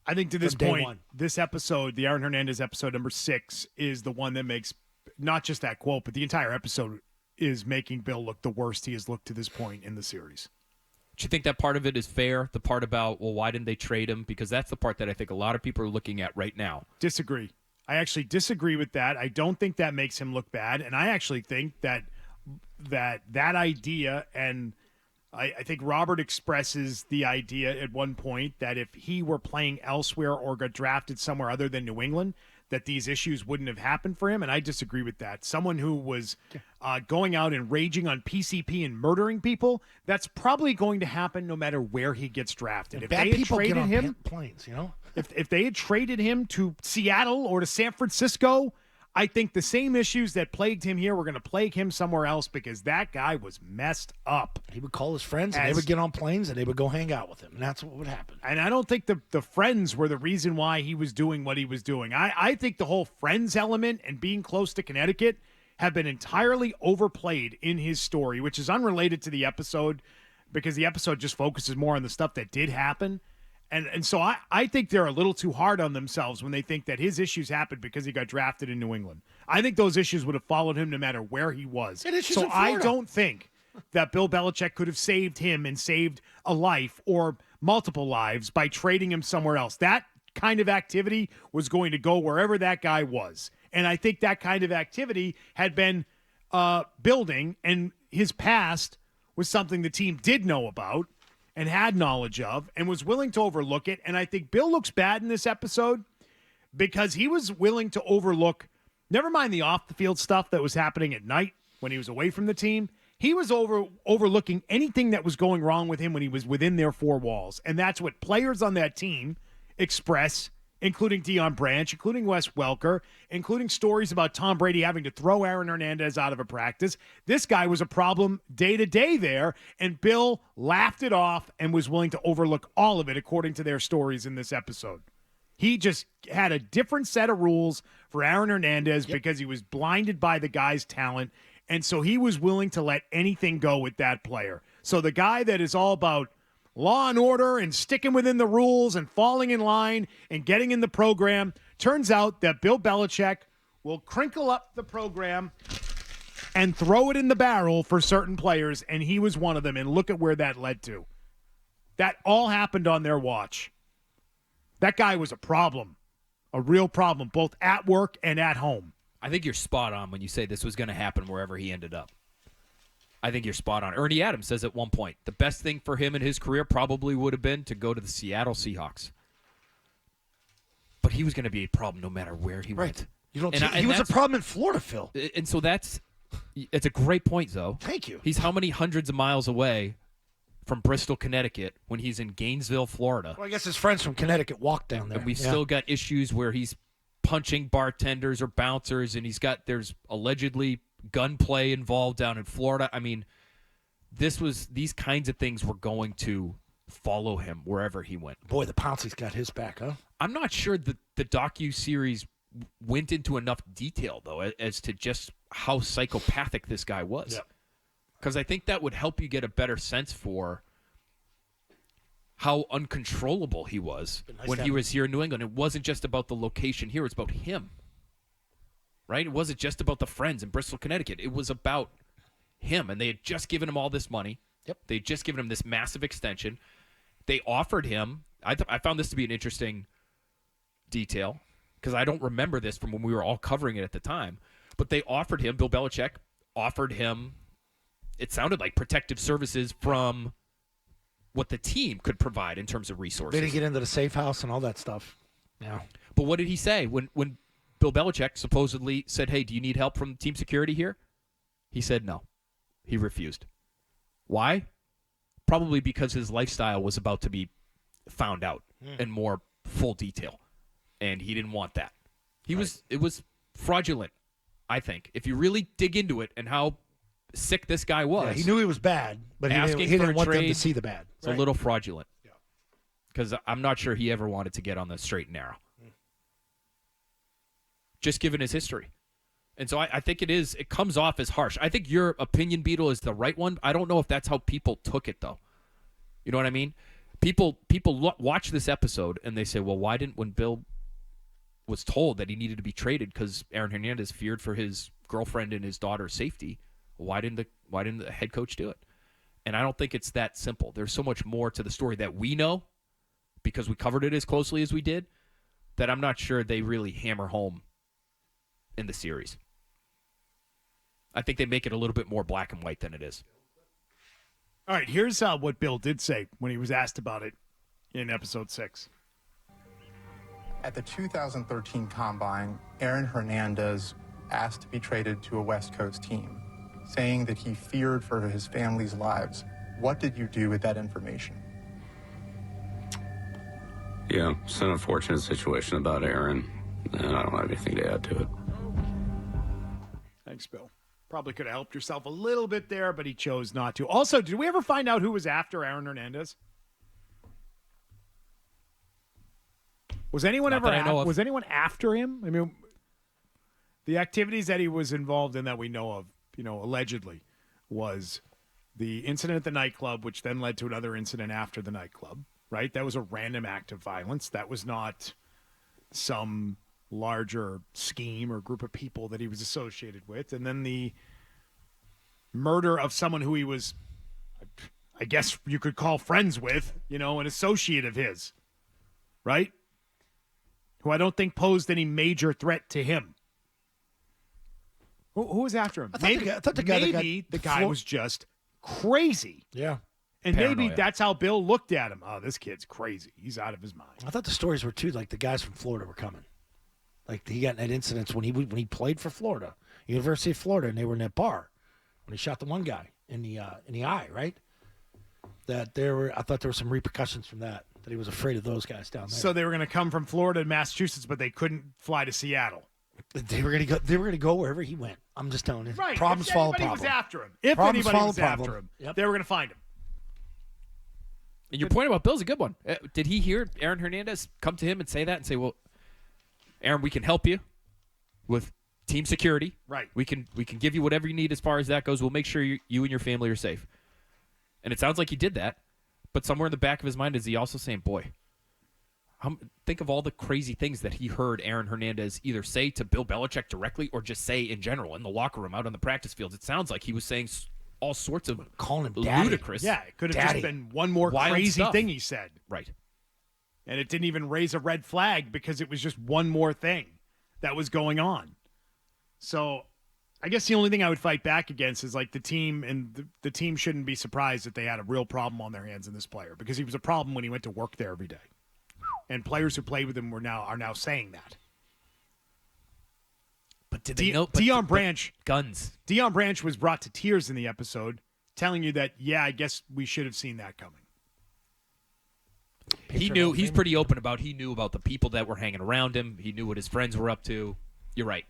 I think to this From day point, one. this episode, the Aaron Hernandez episode number 6, is the one that makes not just that quote, but the entire episode is making Bill look the worst he has looked to this point in the series. Do you think that part of it is fair? The part about, well, why didn't they trade him? Because that's the part that I think a lot of people are looking at right now. Disagree. I actually disagree with that. I don't think that makes him look bad, and I actually think that idea, and I think Robert expresses the idea at one point that if he were playing elsewhere or got drafted somewhere other than New England, that these issues wouldn't have happened for him, and I disagree with that. Someone who was going out and raging on PCP and murdering people, that's probably going to happen no matter where he gets drafted. If bad they had people traded get on him, planes, you know? if they had traded him to Seattle or to San Francisco, I think the same issues that plagued him here were going to plague him somewhere else because that guy was messed up. He would call his friends, and they would get on planes, and they would go hang out with him, and that's what would happen. And I don't think the friends were the reason why he was doing what he was doing. I think the whole friends element and being close to Connecticut have been entirely overplayed in his story, which is unrelated to the episode because the episode just focuses more on the stuff that did happen. And so I think they're a little too hard on themselves when they think that his issues happened because he got drafted in New England. I think those issues would have followed him no matter where he was. So I don't think that Bill Belichick could have saved him and saved a life or multiple lives by trading him somewhere else. That kind of activity was going to go wherever that guy was. And I think that kind of activity had been building, and his past was something the team did know about and had knowledge of and was willing to overlook it. And I think Bill looks bad in this episode because he was willing to overlook, never mind the off-the-field stuff that was happening at night when he was away from the team. He was overlooking anything that was going wrong with him when he was within their four walls. And that's what players on that team express, including Deion Branch, including Wes Welker, including stories about Tom Brady having to throw Aaron Hernandez out of a practice. This guy was a problem day to day there, and Bill laughed it off and was willing to overlook all of it according to their stories in this episode. He just had a different set of rules for Aaron Hernandez because he was blinded by the guy's talent, and so he was willing to let anything go with that player. So the guy that is all about law and order and sticking within the rules and falling in line and getting in the program. Turns out that Bill Belichick will crinkle up the program and throw it in the barrel for certain players, and he was one of them, and look at where that led to. That all happened on their watch. That guy was a problem, a real problem, both at work and at home. I think you're spot on when you say this was going to happen wherever he ended up. I think you're spot on. Ernie Adams says at one point, the best thing for him in his career probably would have been to go to the Seattle Seahawks. But he was going to be a problem no matter where he went. You don't. He was a problem in Florida, Phil. And so it's a great point, Zoe. Thank you. He's how many hundreds of miles away from Bristol, Connecticut, when he's in Gainesville, Florida? Well, I guess his friends from Connecticut walked down there. And we've still got issues where he's punching bartenders or bouncers, and there's allegedly gunplay involved down in Florida. I mean, these kinds of things were going to follow him wherever he went. Boy, the Pouncey's got his back, huh? I'm not sure that the docu-series went into enough detail, though, as to just how psychopathic this guy was. Because I think that would help you get a better sense for how uncontrollable he was when he was here in New England. It wasn't just about the location here. It's about him. Right? It wasn't just about the friends in Bristol, Connecticut. It was about him, and they had just given him all this money. They had just given him this massive extension. They offered him, I found this to be an interesting detail, because I don't remember this from when we were all covering it at the time, but they offered him, Bill Belichick offered him, it sounded like protective services from what the team could provide in terms of resources. They didn't get into the safe house and all that stuff. Yeah. But what did he say when Bill Belichick supposedly said, hey, do you need help from team security here? He said no. He refused. Why? Probably because his lifestyle was about to be found out in more full detail, and he didn't want that. It was fraudulent, I think. If you really dig into it and how sick this guy was. Yeah, he knew he was bad, but he didn't want them to see the bad. It's a little fraudulent. Because I'm not sure he ever wanted to get on the straight and narrow. Just given his history. And so I think it comes off as harsh. I think your opinion, Beetle, is the right one. I don't know if that's how people took it, though. You know what I mean? People watch this episode and they say, well, why didn't, when Bill was told that he needed to be traded because Aaron Hernandez feared for his girlfriend and his daughter's safety, why didn't the head coach do it? And I don't think it's that simple. There's so much more to the story that we know because we covered it as closely as we did that I'm not sure they really hammer home in the series. I think they make it a little bit more black and white than it is. All right, here's what Bill did say when he was asked about it in episode 6. At the 2013 Combine, Aaron Hernandez asked to be traded to a West Coast team, saying that he feared for his family's lives. What did you do with that information? Yeah, it's an unfortunate situation about Aaron, and I don't have anything to add to it. Thanks, Bill. Probably could have helped yourself a little bit there, but he chose not to. Also, did we ever find out who was after Aaron Hernandez? Was anyone was anyone after him? I mean, the activities that he was involved in that we know of, allegedly, was the incident at the nightclub, which then led to another incident after the nightclub, right? That was a random act of violence. That was not some larger scheme or group of people that he was associated with. And then the murder of someone who he was, I guess you could call friends with, an associate of his, right? Who I don't think posed any major threat to him. Who was after him? I thought the guy was just crazy. Yeah. And Paranoia. maybe that's how Bill looked at him. Oh, this kid's crazy. He's out of his mind. I thought the stories were too, like the guys from Florida were coming. Like he got in that incident when he played for Florida, University of Florida, and they were in that bar when he shot the one guy in the eye, right? I thought there were some repercussions from that he was afraid of those guys down there. So they were going to come from Florida and Massachusetts, but they couldn't fly to Seattle. They were going to go wherever he went. I'm just telling you. Right. Problems if follow anybody problems. was after him. If Problems anybody follow was problem. after him, Yep. they were going to find him. And your point about Bill's a good one. Did he hear Aaron Hernandez come to him and say that and say, well, Aaron, we can help you with team security. Right. We can give you whatever you need as far as that goes. We'll make sure you and your family are safe. And it sounds like he did that. But somewhere in the back of his mind is he also saying, boy, think of all the crazy things that he heard Aaron Hernandez either say to Bill Belichick directly or just say in general in the locker room, out on the practice fields. It sounds like he was saying all sorts of calling him daddy. ludicrous. Yeah, it could have just been one more Wild crazy stuff. thing he said. Right. And it didn't even raise a red flag because it was just one more thing that was going on. So I guess the only thing I would fight back against is like the team, and the team shouldn't be surprised that they had a real problem on their hands in this player because he was a problem when he went to work there every day. And players who played with him are now saying that. But did they know? Deion Branch guns. Deion Branch was brought to tears in the episode, telling you that, yeah, I guess we should have seen that coming. He knew. He's pretty open about. He knew about the people that were hanging around him. He knew what his friends were up to. You're right.